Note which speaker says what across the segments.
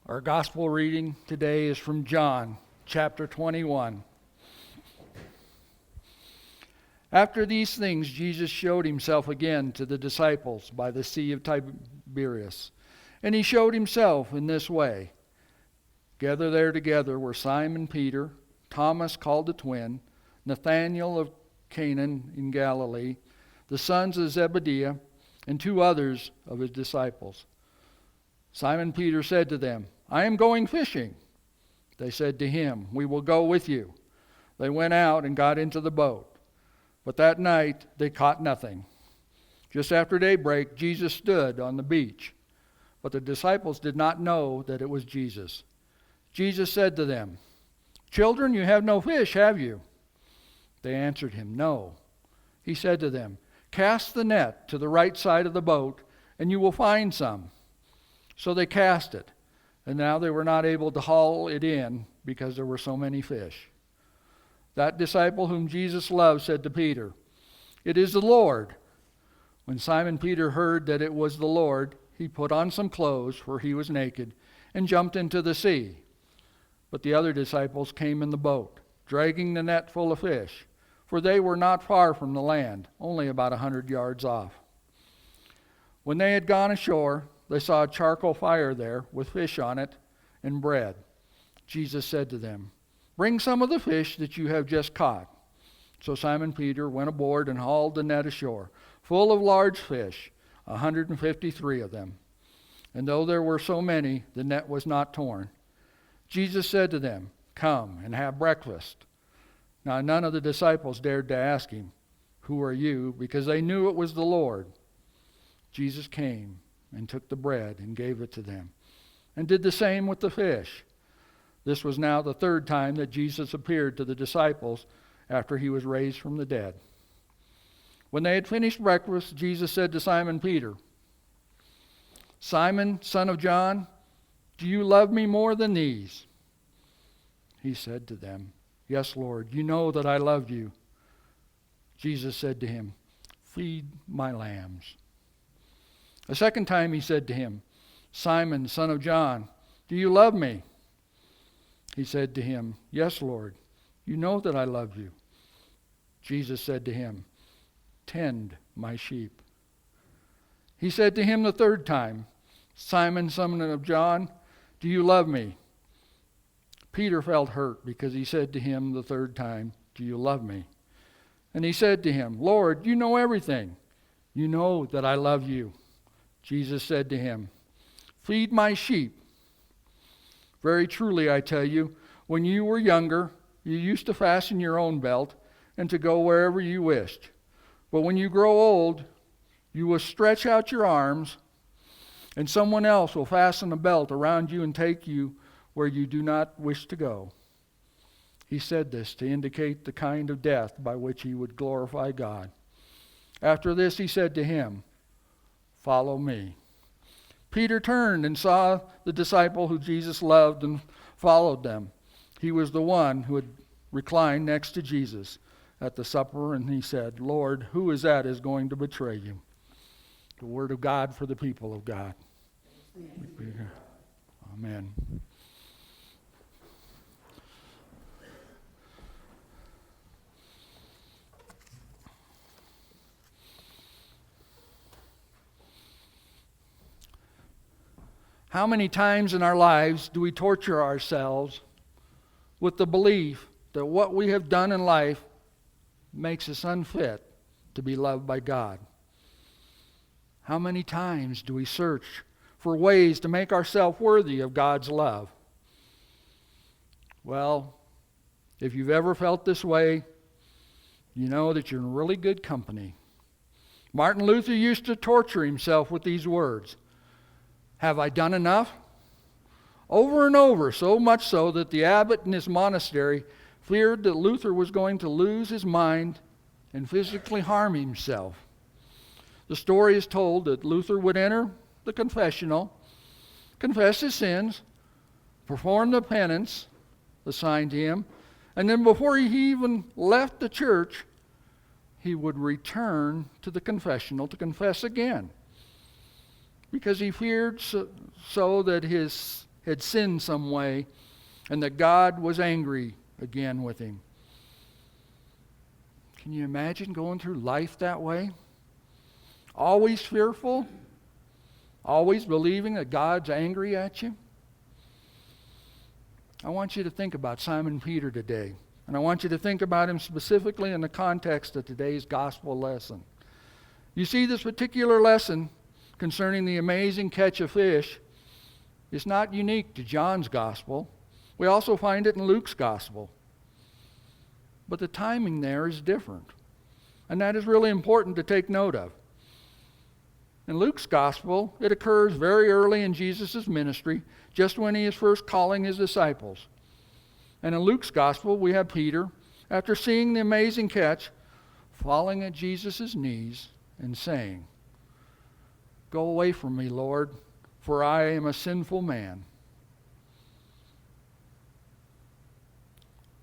Speaker 1: Our gospel reading today is from John, chapter 21. After these things, Jesus showed himself again to the disciples by the Sea of Tiberias. And he showed himself in this way. Gathered there together were Simon Peter, Thomas called the twin, Nathanael of Canaan in Galilee, the sons of Zebedee, and two others of his disciples. Simon Peter said to them, "I am going fishing." They said to him, "We will go with you." They went out and got into the boat. But that night they caught nothing. Just after daybreak, Jesus stood on the beach. But the disciples did not know that it was Jesus. Jesus said to them, "Children, you have no fish, have you?" They answered him, "No." He said to them, "Cast the net to the right side of the boat, and you will find some." So they cast it, and now they were not able to haul it in because there were so many fish. That disciple whom Jesus loved said to Peter, "It is the Lord." When Simon Peter heard that it was the Lord, he put on some clothes, for he was naked, and jumped into the sea. But the other disciples came in the boat, dragging the net full of fish, for they were not far from the land, only about 100 yards off. When they had gone ashore, they saw a charcoal fire there with fish on it and bread. Jesus said to them, "Bring some of the fish that you have just caught." So Simon Peter went aboard and hauled the net ashore, full of large fish, 153 of them. And though there were so many, the net was not torn. Jesus said to them, "Come and have breakfast." Now none of the disciples dared to ask him, "Who are you?" because they knew it was the Lord. Jesus came and took the bread and gave it to them, and did the same with the fish. This was now the third time that Jesus appeared to the disciples after he was raised from the dead. When they had finished breakfast, Jesus said to Simon Peter, "Simon, son of John, do you love me more than these?" He said to them, "Yes, Lord, you know that I love you." Jesus said to him, "Feed my lambs." A second time he said to him, "Simon, son of John, do you love me?" He said to him, "Yes, Lord, you know that I love you." Jesus said to him, "Tend my sheep." He said to him the third time, "Simon, son of John, do you love me?" Peter felt hurt because he said to him the third time, "Do you love me?" And he said to him, "Lord, you know everything. You know that I love you." Jesus said to him, "Feed my sheep. Very truly I tell you, when you were younger, you used to fasten your own belt and to go wherever you wished. But when you grow old, you will stretch out your arms, and someone else will fasten a belt around you and take you where you do not wish to go." He said this to indicate the kind of death by which he would glorify God. After this he said to him, "Follow me." Peter turned and saw the disciple who Jesus loved and followed them. He was the one who had reclined next to Jesus at the supper, and he said, "Lord, who is that is going to betray you?" The word of God for the people of God. Amen. How many times in our lives do we torture ourselves with the belief that what we have done in life makes us unfit to be loved by God? How many times do we search for ways to make ourselves worthy of God's love? Well, if you've ever felt this way, you know that you're in really good company. Martin Luther used to torture himself with these words, "Have I done enough?" Over and over, so much so that the abbot in his monastery feared that Luther was going to lose his mind and physically harm himself. The story is told that Luther would enter the confessional, confess his sins, perform the penance assigned to him, and then before he even left the church, he would return to the confessional to confess again, because he feared so that his had sinned some way and that God was angry again with him. Can you imagine going through life that way? Always fearful? Always believing that God's angry at you? I want you to think about Simon Peter today. And I want you to think about him specifically in the context of today's gospel lesson. You see, this particular lesson concerning the amazing catch of fish is not unique to John's gospel. We also find it in Luke's gospel. But the timing there is different. And that is really important to take note of. In Luke's gospel, it occurs very early in Jesus' ministry, just when he is first calling his disciples. And in Luke's gospel, we have Peter, after seeing the amazing catch, falling at Jesus' knees and saying, "Go away from me, Lord, for I am a sinful man."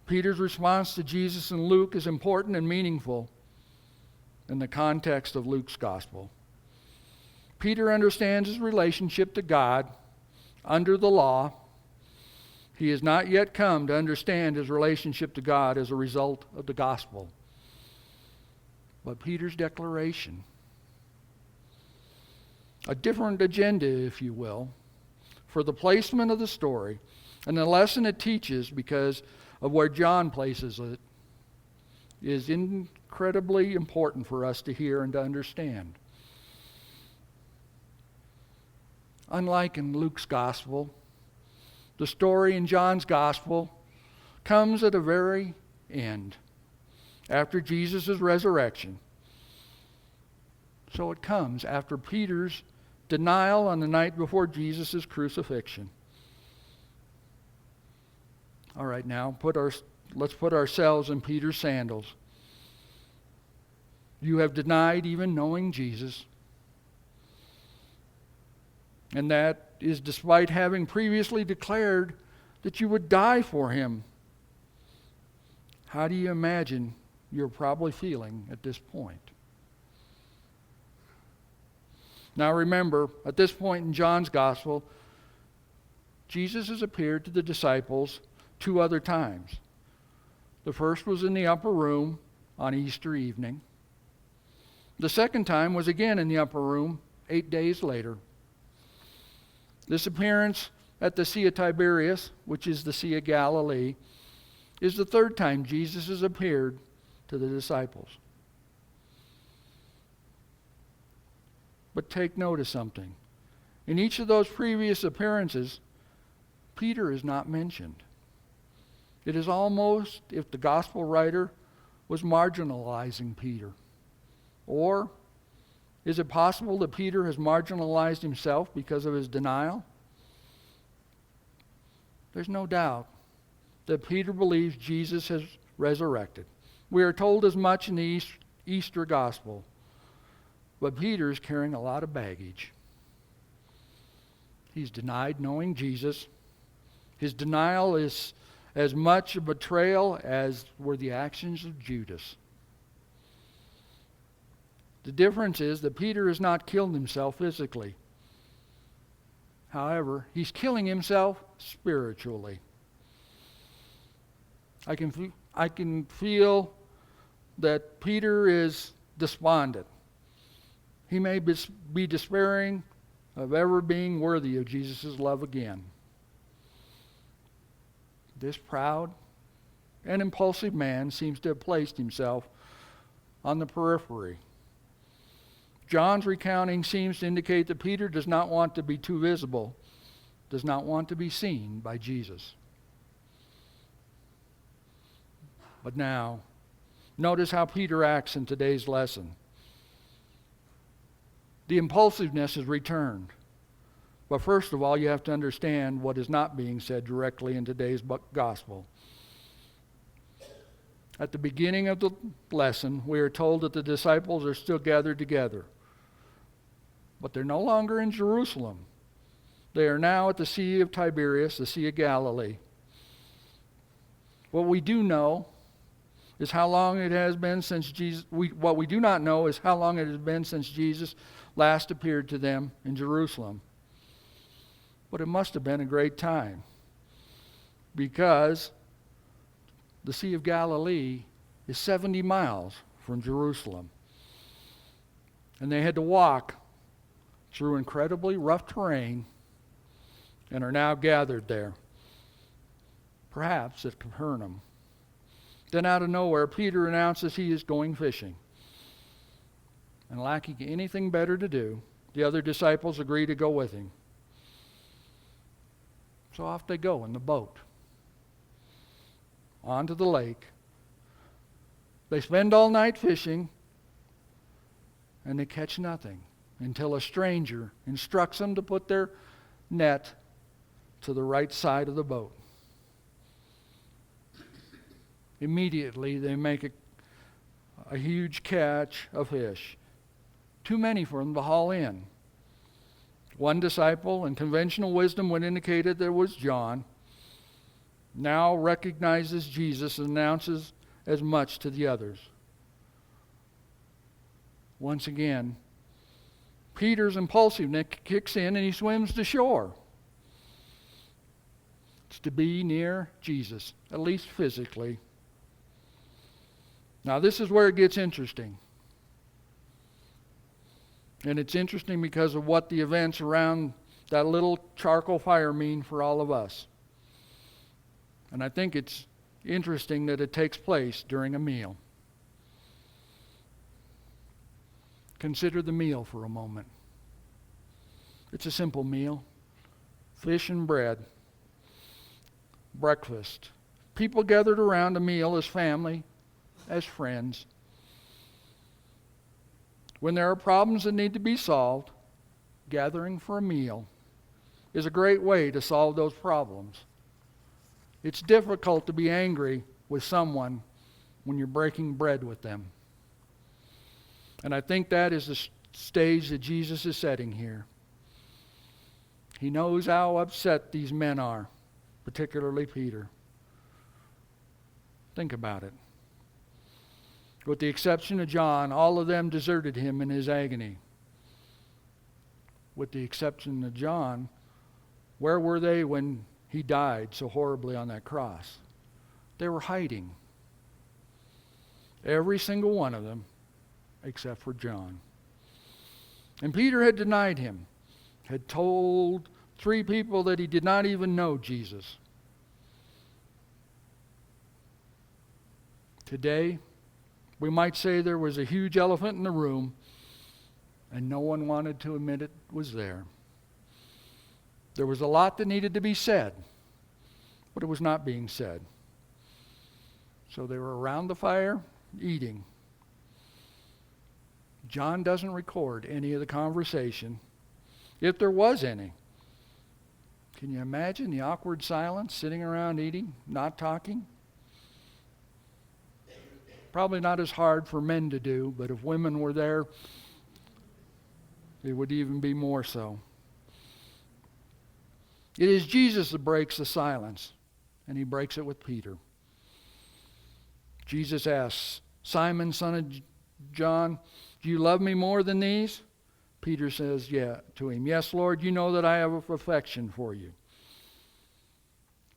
Speaker 1: Peter's response to Jesus in Luke is important and meaningful in the context of Luke's gospel. Peter understands his relationship to God under the law. He has not yet come to understand his relationship to God as a result of the gospel. But Peter's declaration, a different agenda, if you will, for the placement of the story and the lesson it teaches because of where John places it, is incredibly important for us to hear and to understand. Unlike in Luke's gospel, the story in John's gospel comes at the very end, after Jesus' resurrection. So it comes after Peter's denial on the night before Jesus' crucifixion. All right, now let's put ourselves in Peter's sandals. You have denied even knowing Jesus. And that is despite having previously declared that you would die for him. How do you imagine you're probably feeling at this point? Now remember, at this point in John's gospel, Jesus has appeared to the disciples 2 other times. The first was in the upper room on Easter evening. The second time was again in the upper room 8 days later. This appearance at the Sea of Tiberias, which is the Sea of Galilee, is the third time Jesus has appeared to the disciples. But take note of something. In each of those previous appearances, Peter is not mentioned. It is almost if the gospel writer was marginalizing Peter. Or is it possible that Peter has marginalized himself because of his denial? There's no doubt that Peter believes Jesus has resurrected. We are told as much in the Easter gospel. But Peter is carrying a lot of baggage. He's denied knowing Jesus. His denial is as much a betrayal as were the actions of Judas. The difference is that Peter has not killed himself physically. However, he's killing himself spiritually. I can feel that Peter is despondent. He may be despairing of ever being worthy of Jesus' love again. This proud and impulsive man seems to have placed himself on the periphery. John's recounting seems to indicate that Peter does not want to be too visible, does not want to be seen by Jesus. But now, notice how Peter acts in today's lesson. The impulsiveness is returned. But first of all, you have to understand what is not being said directly in today's gospel. At the beginning of the lesson, we are told that the disciples are still gathered together. But they're no longer in Jerusalem. They are now at the Sea of Tiberias, the Sea of Galilee. What we do know is how long it has been since Jesus. What we do not know is how long it has been since Jesus last appeared to them in Jerusalem. But it must have been a great time, because the Sea of Galilee is 70 miles from Jerusalem. And they had to walk through incredibly rough terrain and are now gathered there, perhaps at Capernaum. Then out of nowhere, Peter announces he is going fishing. And lacking anything better to do, the other disciples agree to go with him. So off they go in the boat, onto the lake. They spend all night fishing, and they catch nothing until a stranger instructs them to put their net to the right side of the boat. Immediately, they make a huge catch of fish, too many for them to haul in. One disciple, in conventional wisdom, would indicate that it was John, now recognizes Jesus and announces as much to the others. Once again, Peter's impulsiveness kicks in and he swims to shore. It's to be near Jesus, at least physically. Now, this is where it gets interesting. And it's interesting because of what the events around that little charcoal fire mean for all of us. And I think it's interesting that it takes place during a meal. Consider the meal for a moment. It's a simple meal. Fish and bread. Breakfast. People gathered around a meal as family, as friends. When there are problems that need to be solved, gathering for a meal is a great way to solve those problems. It's difficult to be angry with someone when you're breaking bread with them. And I think that is the stage that Jesus is setting here. He knows how upset these men are, particularly Peter. Think about it. With the exception of John, all of them deserted him in his agony. With the exception of John, where were they when he died so horribly on that cross? They were hiding. Every single one of them, except for John. And Peter had denied him, had told 3 people that he did not even know Jesus. Today, we might say there was a huge elephant in the room, and no one wanted to admit it was there. There was a lot that needed to be said, but it was not being said. So they were around the fire, eating. John doesn't record any of the conversation, if there was any. Can you imagine the awkward silence, sitting around eating, not talking? Probably not as hard for men to do, but if women were there, it would even be more so. It is Jesus that breaks the silence, and he breaks it with Peter. Jesus asks, "Simon, son of John, do you love me more than these?" Peter says to him, "Yes, Lord, you know that I have affection for you."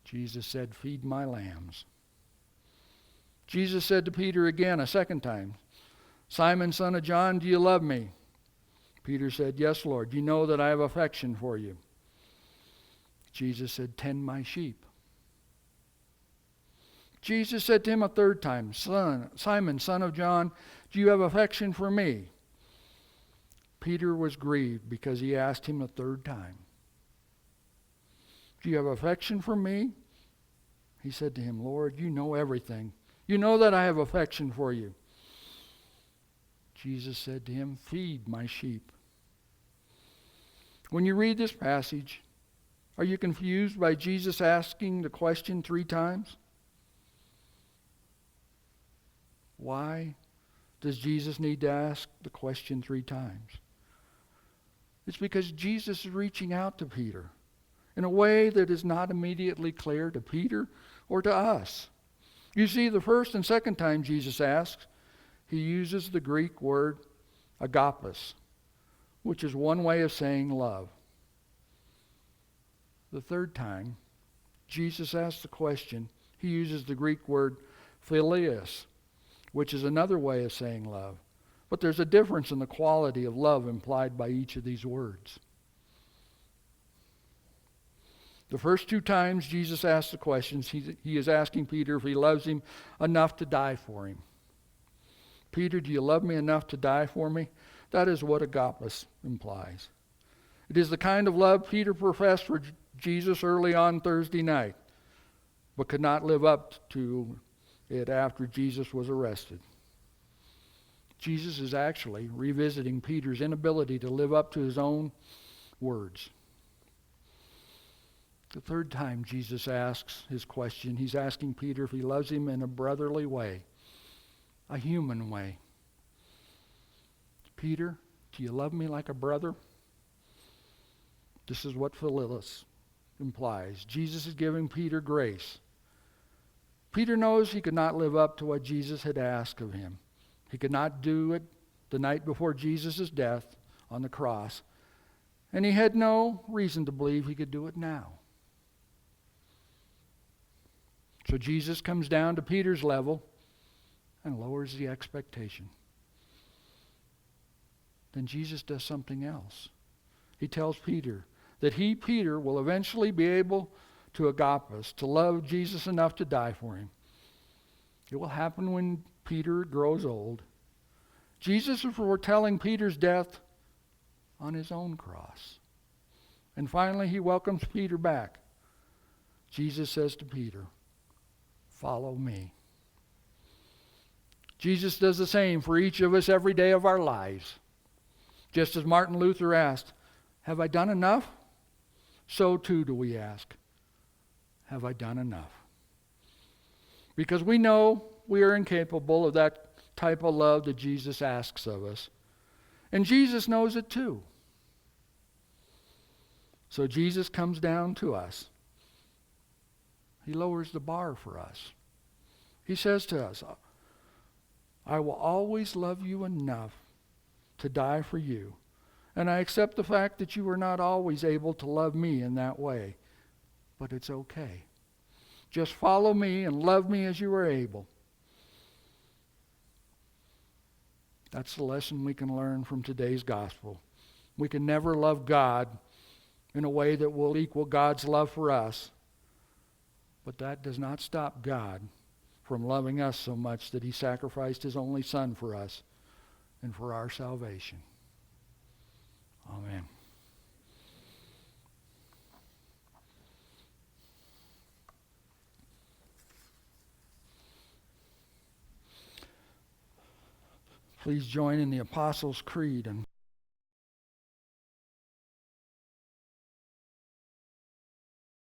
Speaker 1: Jesus said, "Feed my lambs." Jesus said to Peter again a second time, "Simon, son of John, do you love me?" Peter said, "Yes, Lord, you know that I have affection for you." Jesus said, "Tend my sheep." Jesus said to him a third time, "Simon, son of John, do you have affection for me?" Peter was grieved because he asked him a third time. "Do you have affection for me?" He said to him, "Lord, you know everything. You know that I have affection for you." Jesus said to him, "Feed my sheep." When you read this passage, are you confused by Jesus asking the question 3 times? Why does Jesus need to ask the question 3 times? It's because Jesus is reaching out to Peter in a way that is not immediately clear to Peter or to us. You see, the first and second time Jesus asks, he uses the Greek word agapos, which is one way of saying love. The third time, Jesus asked the question. He uses the Greek word philios, which is another way of saying love. But there's a difference in the quality of love implied by each of these words. The first two times Jesus asked the questions, he is asking Peter if he loves him enough to die for him. Peter, do you love me enough to die for me? That is what agape implies. It is the kind of love Peter professed for Jesus early on Thursday night, but could not live up to it after Jesus was arrested. Jesus is actually revisiting Peter's inability to live up to his own words. The third time Jesus asks his question, he's asking Peter if he loves him in a brotherly way, a human way. Peter, do you love me like a brother? This is what philios implies. Jesus is giving Peter grace. Peter knows he could not live up to what Jesus had asked of him. He could not do it the night before Jesus' death on the cross, and he had no reason to believe he could do it now. So Jesus comes down to Peter's level and lowers the expectation. Then Jesus does something else. He tells Peter that he, Peter, will eventually be able to agape, to love Jesus enough to die for him. It will happen when Peter grows old. Jesus is foretelling Peter's death on his own cross. And finally, he welcomes Peter back. Jesus says to Peter, "Follow me." Jesus does the same for each of us every day of our lives. Just as Martin Luther asked, "Have I done enough?" So too do we ask, "Have I done enough?" Because we know we are incapable of that type of love that Jesus asks of us. And Jesus knows it too. So Jesus comes down to us. He lowers the bar for us. He says to us, "I will always love you enough to die for you. And I accept the fact that you are not always able to love me in that way. But it's okay. Just follow me and love me as you are able." That's the lesson we can learn from today's gospel. We can never love God in a way that will equal God's love for us. But that does not stop God from loving us so much that he sacrificed his only Son for us and for our salvation. Amen. Please join in the Apostles' Creed and